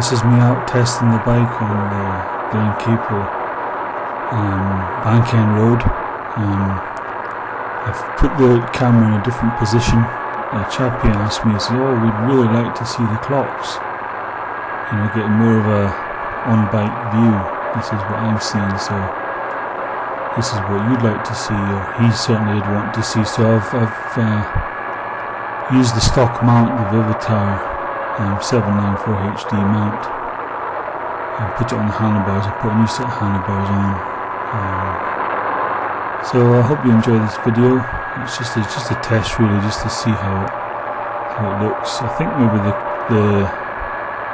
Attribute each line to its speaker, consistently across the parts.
Speaker 1: This is me out testing the bike on the Glen Capel Bank End Road. I've put the camera in a different position. A chappie asked me, he said, "Oh, we'd really like to see the clocks, you know, getting more of a on-bike view. This is what I'm seeing, so this is what you'd like to see," or he certainly did want to see. So I've used the stock mount, the Vivitar 794 HD mount, and put it on the handlebars. I put a new set of handlebars on. So I hope you enjoy this video. It's just a test, really, just to see how it looks. I think maybe the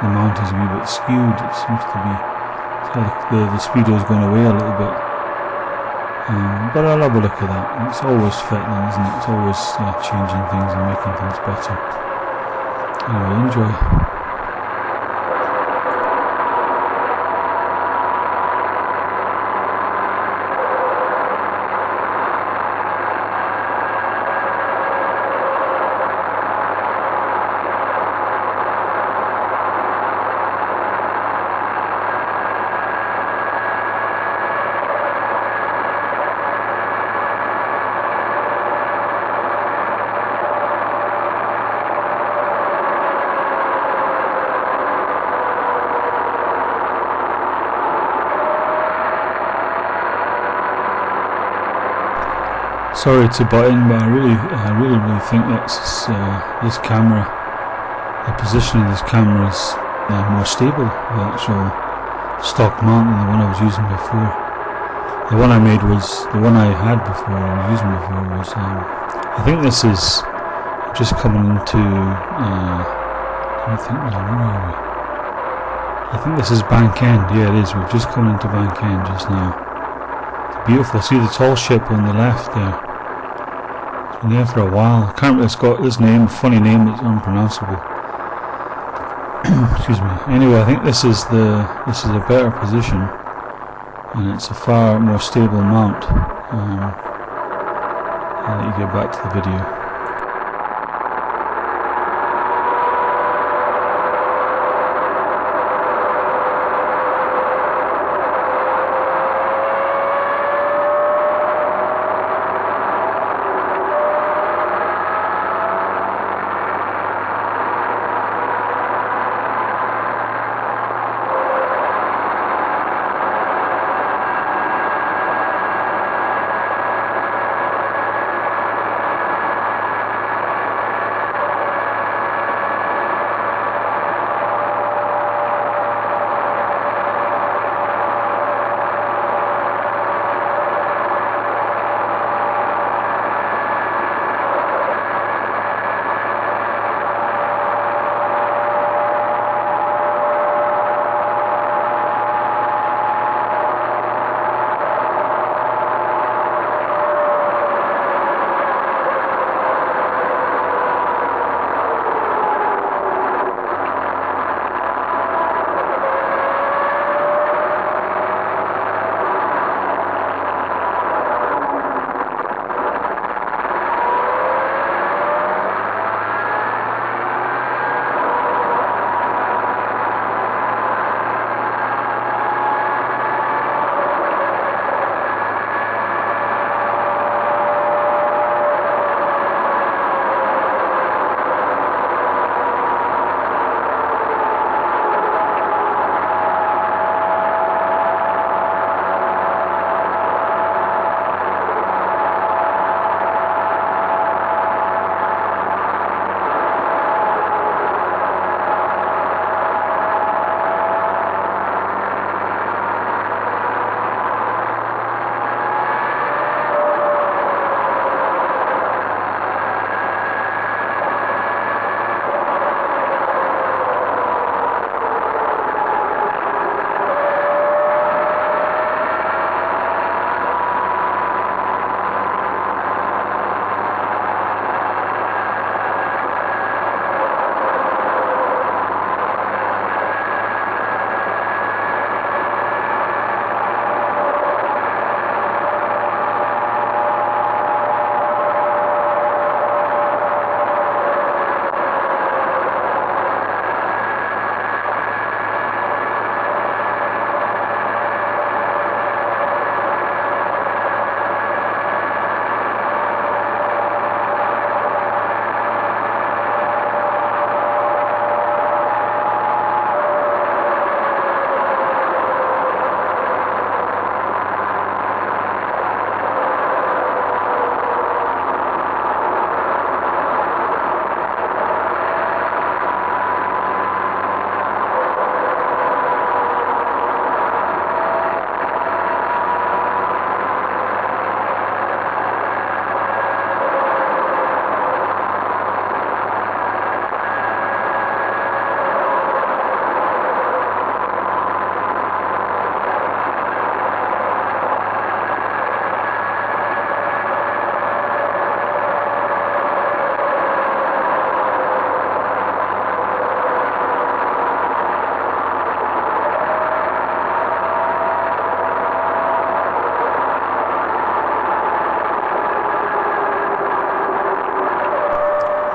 Speaker 1: mount is a wee bit skewed. It seems to be, the speedo's going away a little bit. But I'll have a look at that. It's always fitting, isn't it? It's always changing things and making things better. Anyway, enjoy. Sorry to butt in, but I really think that this camera, the position of this camera is more stable, the actual stock mount, than the one I was using before. The one I made was, the one I had before, I was using before was, I think this is just coming into, let me think now, where are we? I think this is Bank End, yeah it is, we've just come into Bank End just now. It's beautiful, see the tall ship on the left there. Been there for a while. I can't remember, it's got this name, a funny name that's unpronounceable. Excuse me. Anyway, I think this is a better position, and it's a far more stable mount. I'll let you get back to the video.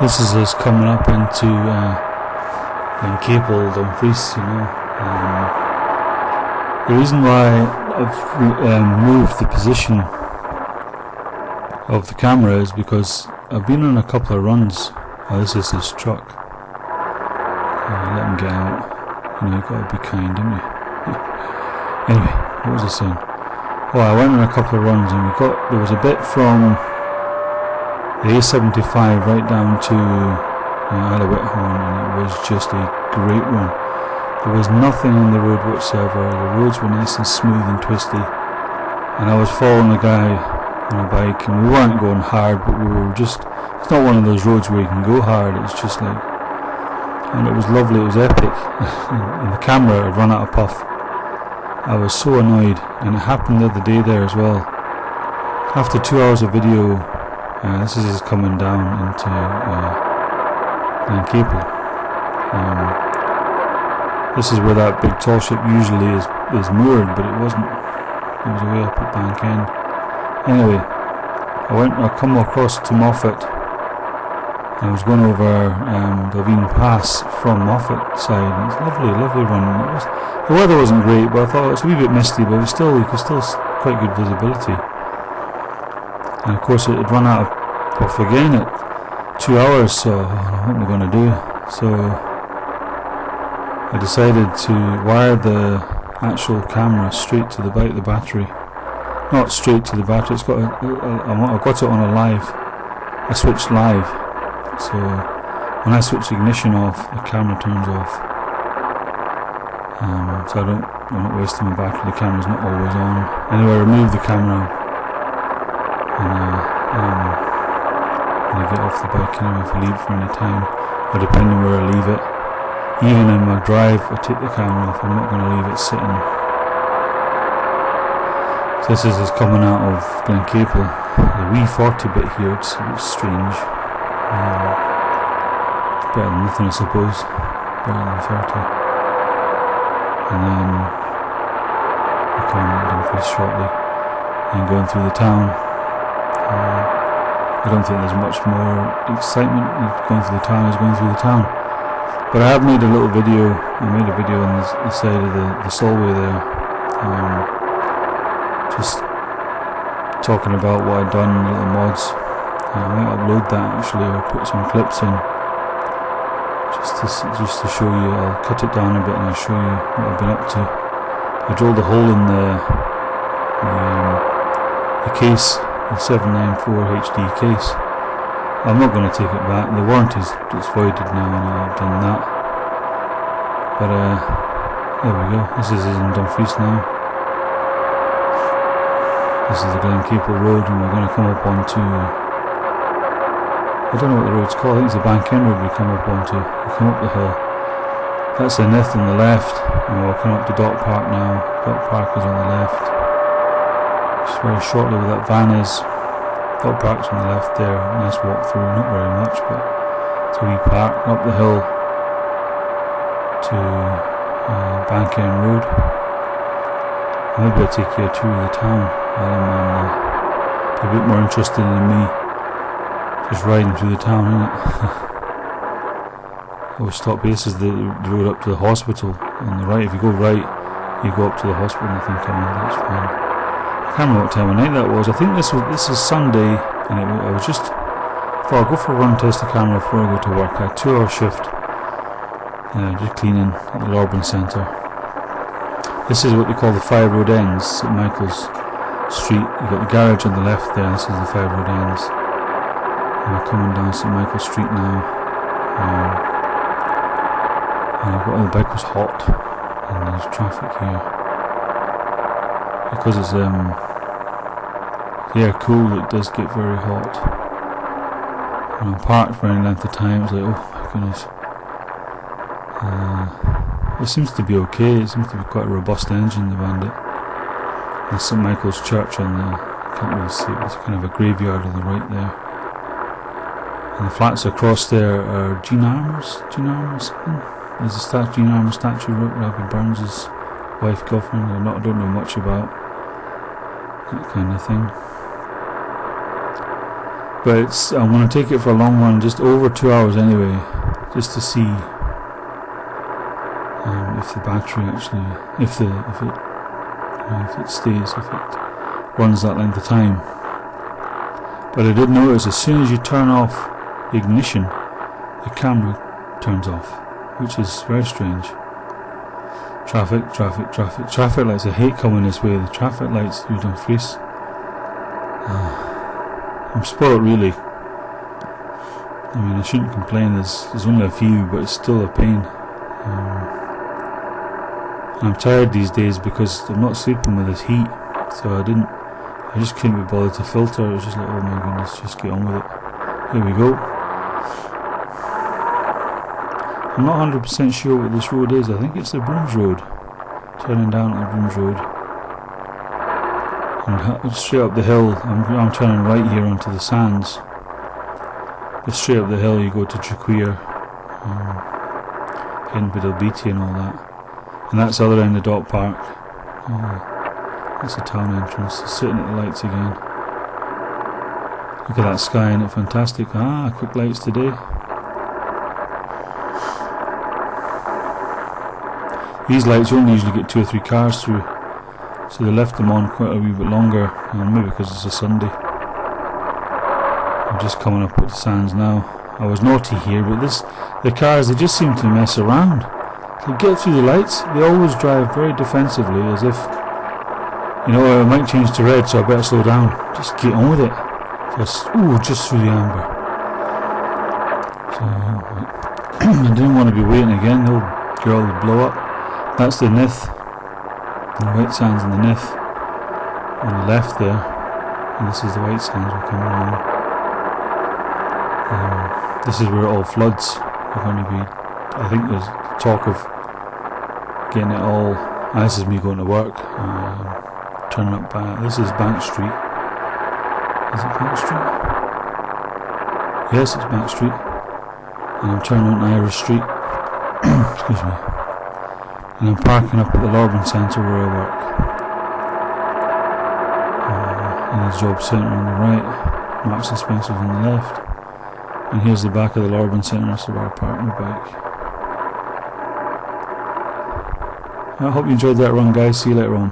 Speaker 1: This is us coming up into Capel, Dumfries, you know. The reason why I've moved the position of the camera is because I've been on a couple of runs. Oh, this is his truck. Let him get out. You know, you've got to be kind, haven't you? Anyway, what was I saying? Oh, I went on a couple of runs and there was a bit from the A75 right down to Isle of Whithorn, and it was just a great run. There was nothing on the road whatsoever. The roads were nice and smooth and twisty, and I was following a guy on a bike, and we weren't going hard, but we were just, it's not one of those roads where you can go hard, it's just like, and it was lovely, it was epic. And the camera had run out of puff. I was so annoyed, and it happened the other day there as well. After 2 hours of video, this is coming down into Glen Capel. This is where that big tall ship usually is moored, but it wasn't. It was way up at Bank End. Anyway, I come across to Moffat. I was going over Galveen Pass from Moffat side, and it's lovely, lovely run. The weather wasn't great, but I thought it was a wee bit misty, but you could still quite good visibility. And of course it had run out of puff again at 2 hours, so what am I going to do? So I decided to wire the actual camera straight to the battery. Not straight to the battery, it's got I got it on a live. I switched live, so when I switch the ignition off, the camera turns off. So I'm not wasting my battery, the camera's not always on. Anyway, I removed the camera when I get off the bike, anyway, if I leave it for any time, or depending where I leave it. Even in my drive, I take the camera off, I'm not going to leave it sitting. So this is coming out of Glen Capel, the wee 40-bit here, it's a bit strange. Better than nothing, I suppose, better than 30. And then we're coming out of Dumfries shortly, and going through the town. I don't think there's much more excitement going through the town as going through the town. But I have made a little video. I made a video on the side of the Solway there, just talking about what I'd done, little mods. I might upload that actually, or put some clips in, just to show you. I'll cut it down a bit and I'll show you what I've been up to. I drilled a hole in the case. 794 HD case. I'm not going to take it back. The warranty's voided now, and I've done that. But there we go. This is in Dumfries now. This is the Glen Capel Road, and we're going to come up onto, I don't know what the road's called. I think it's the Bank End Road we come up onto. We come up the hill. That's the Nith on the left, and we're coming up to Dock Park now. Dock Park is on the left. Just very shortly where that van is. Dock Park's on the left there. Nice walk through, not very much, but it's a wee park up the hill to Bank End Road. Maybe I'll take you a tour of the town while I'm on a bit more interested in me just riding through the town, innit? Always stop. This is the road up to the hospital on the right. If you go right, you go up to the hospital, nothing coming, that's fine. I can't remember what time of night that was. I think this is Sunday, and I was just, thought I'll go for a run, test the camera before I go to work. I had a 2-hour shift, just cleaning at the Lorben Centre. This is what they call the 5 road ends, St Michael's Street. You've got the garage on the left there, this is the 5 road ends. And we're coming down St Michael's Street now. And the bike was hot, and there's traffic here. Because it's air cooled, it does get very hot. And I'm parked for any length of time, it's like, oh my goodness. It seems to be okay, it seems to be quite a robust engine, the Bandit. There's St Michael's Church on the, I can't really see it, there's kind of a graveyard on the right there. And the flats across there are Jean Armour's something. There's a Jean Armour statue, Robert Burns' wife, girlfriend, I don't know much about that kind of thing. But I'm going to take it for a long run, just over 2 hours anyway, just to see if the battery actually, if it stays, if it runs that length of time. But I did notice as soon as you turn off the ignition, the camera turns off, which is very strange. Traffic lights. I hate coming this way. The traffic lights through Dumfries. I'm spoiled, really. I mean, I shouldn't complain. There's only a few, but it's still a pain. And I'm tired these days because I'm not sleeping with this heat. So I just couldn't be bothered to filter. It was just like, oh my goodness, just get on with it. Here we go. I'm not 100% sure what this road is. I think it's the Brooms Road. Turning down to the Brooms Road. And straight up the hill, I'm turning right here onto the sands. But straight up the hill you go to Trequeer, Henbidal Beatty and all that. And that's the other end of Dock Park. That's the town entrance. It's sitting at the lights again. Look at that sky, isn't it fantastic? Quick lights today. These lights you only usually get 2 or 3 cars through, so they left them on quite a wee bit longer, maybe because it's a Sunday. I'm just coming up at the sands now. I was naughty here, but the cars, they just seem to mess around. They get through the lights, they always drive very defensively, as if, you know, it might change to red, so I better slow down. Just get on with it. Just through the amber. So, I didn't want to be waiting again, the old girl would blow up. That's the Nith, and the White Sands and the Nith on the left there, and this is the White Sands we're coming along. This is where it all floods. We're going to be, I think there's talk of getting it all, this is me going to work, turning up by, this is Bank Street. Is it Bank Street? Yes, it's Bank Street. And I'm turning on Irish Street. Excuse me. And I'm parking up at the Lorben Centre where I work. In the job centre on the right, Marks and Spencer's on the left. And here's the back of the Lorben Centre, so where I park my bike. I hope you enjoyed that run, guys. See you later on.